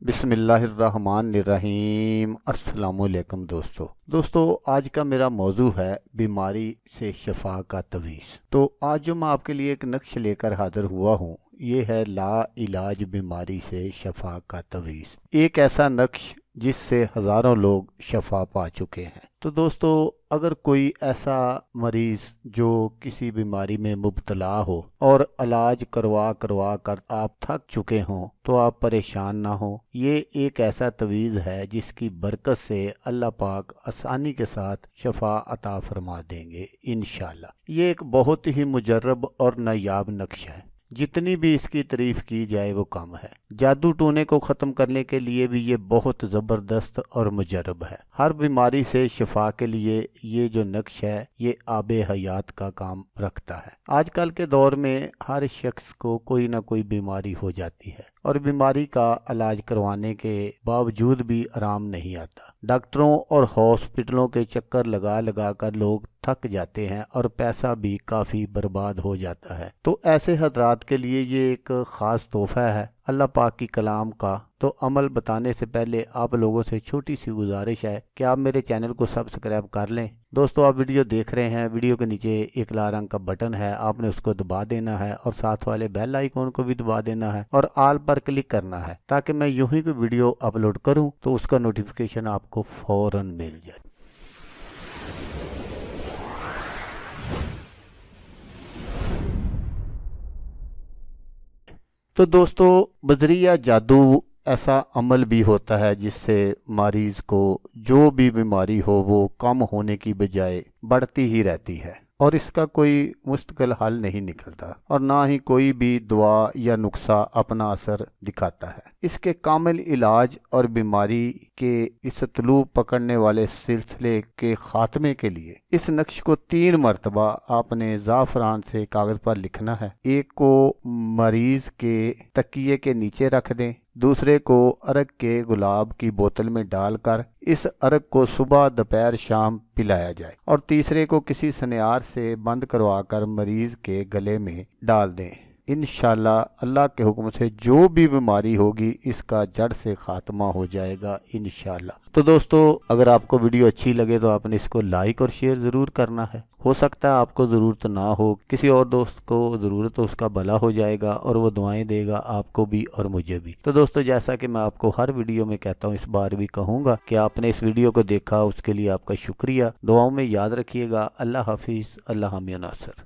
بسم اللہ الرحمن الرحیم۔ السلام علیکم دوستو آج کا میرا موضوع ہے بیماری سے شفا کا تویز۔ تو آج جو میں آپ کے لیے ایک نقش لے کر حاضر ہوا ہوں، یہ ہے لا علاج بیماری سے شفا کا تویز۔ ایک ایسا نقش جس سے ہزاروں لوگ شفا پا چکے ہیں۔ تو دوستو اگر کوئی ایسا مریض جو کسی بیماری میں مبتلا ہو اور علاج کروا کر آپ تھک چکے ہوں تو آپ پریشان نہ ہوں۔ یہ ایک ایسا تویز ہے جس کی برکت سے اللہ پاک آسانی کے ساتھ شفا عطا فرما دیں گے انشاءاللہ۔ یہ ایک بہت ہی مجرب اور نایاب نقش ہے، جتنی بھی اس کی تعریف کی جائے وہ کم ہے۔ جادو ٹونے کو ختم کرنے کے لیے بھی یہ بہت زبردست اور مجرب ہے۔ ہر بیماری سے شفا کے لیے یہ جو نقش ہے یہ آب حیات کا کام رکھتا ہے۔ آج کل کے دور میں ہر شخص کو کوئی نہ کوئی بیماری ہو جاتی ہے اور بیماری کا علاج کروانے کے باوجود بھی آرام نہیں آتا۔ ڈاکٹروں اور ہاسپٹلوں کے چکر لگا کر لوگ تھک جاتے ہیں اور پیسہ بھی کافی برباد ہو جاتا ہے۔ تو ایسے حضرات کے لیے یہ ایک خاص تحفہ ہے اللہ پاک کی کلام کا۔ تو عمل بتانے سے پہلے آپ لوگوں سے چھوٹی سی گزارش ہے کہ آپ میرے چینل کو سبسکرائب کر لیں۔ دوستو آپ ویڈیو دیکھ رہے ہیں، ویڈیو کے نیچے ایک لال رنگ کا بٹن ہے، آپ نے اس کو دبا دینا ہے اور ساتھ والے بیل آئیکن کو بھی دبا دینا ہے اور آل پر کلک کرنا ہے تاکہ میں یوں ہی کوئی ویڈیو اپلوڈ کروں تو اس کا نوٹیفیکیشن آپ کو فوراً مل جائے۔ تو دوستو بذریعہ جادو ایسا عمل بھی ہوتا ہے جس سے مریض کو جو بھی بیماری ہو وہ کم ہونے کی بجائے بڑھتی ہی رہتی ہے اور اس کا کوئی مستقل حل نہیں نکلتا اور نہ ہی کوئی بھی دوا یا نسخہ اپنا اثر دکھاتا ہے۔ اس کے کامل علاج اور بیماری کے اس طلوع پکڑنے والے سلسلے کے خاتمے کے لیے اس نقش کو 3 مرتبہ آپ نے زعفران سے کاغذ پر لکھنا ہے۔ ایک کو مریض کے تکیے کے نیچے رکھ دیں، دوسرے کو عرق کے گلاب کی بوتل میں ڈال کر اس عرق کو صبح دوپہر شام پلایا جائے، اور تیسرے کو کسی سنیار سے بند کروا کر مریض کے گلے میں ڈال دیں۔ انشاءاللہ اللہ کے حکم سے جو بھی بیماری ہوگی اس کا جڑ سے خاتمہ ہو جائے گا انشاءاللہ۔ تو دوستو اگر آپ کو ویڈیو اچھی لگے تو آپ نے اس کو لائک اور شیئر ضرور کرنا ہے۔ ہو سکتا ہے آپ کو ضرورت نہ ہو، کسی اور دوست کو ضرورت ہو، اس کا بھلا ہو جائے گا اور وہ دعائیں دے گا آپ کو بھی اور مجھے بھی۔ تو دوستو جیسا کہ میں آپ کو ہر ویڈیو میں کہتا ہوں، اس بار بھی کہوں گا کہ آپ نے اس ویڈیو کو دیکھا، اس کے لیے آپ کا شکریہ۔ دعاؤں میں یاد رکھیے گا۔ اللہ حافظ، اللہ حامی و ناصر۔